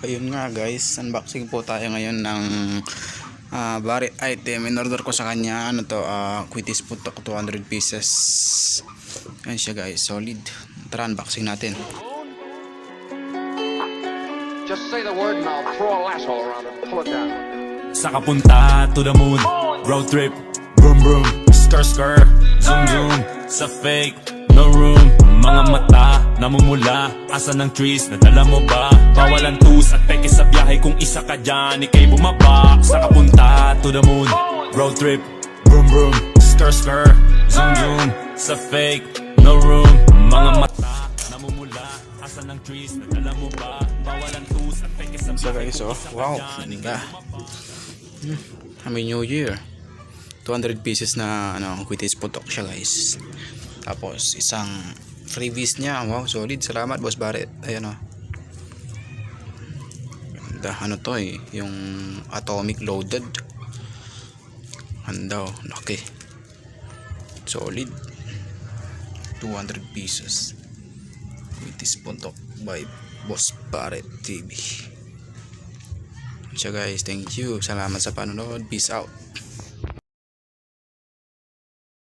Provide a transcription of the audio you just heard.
Ayun nga guys, unboxing po tayo ngayon ng BARET item. In order ko sa kanya ano to, kwitis putok 200 pieces. Ayan siya guys, solid. Tara, unboxing natin. Just say the word and I'll throw a lasso around and pull it down. Sa kapunta to the moon, road trip, vroom vroom, skr skr, zoom zoom, sa fake, no room. Mga mata, namumula, asa ng trees, nadala mo ba? Bawalan tus at peke sa biyahe, kung isa ka dyan, ikay bumaba. Sa kapunta to the moon, road trip, vroom vroom, skr skr, zoom zoom, sa fake, no room. Mga mata, namumula, asa ng trees, nadala mo ba? Bawalan tus at peke sa So biyahe, guys, kung oh, isa ka wow, dyan, ganda. ikay bumaba. Happy New Year. 200 pieces na kwitis putok siya guys. Tapos isang freebies niya. Wow, solid. Salamat boss BARET. Ayan o. Ganda. Ano to eh, yung atomic loaded. Ganda o, laki. Solid. 200 pieces kwitis putok by boss BARET TV. So guys, thank you. Salamat sa panonood. Peace out.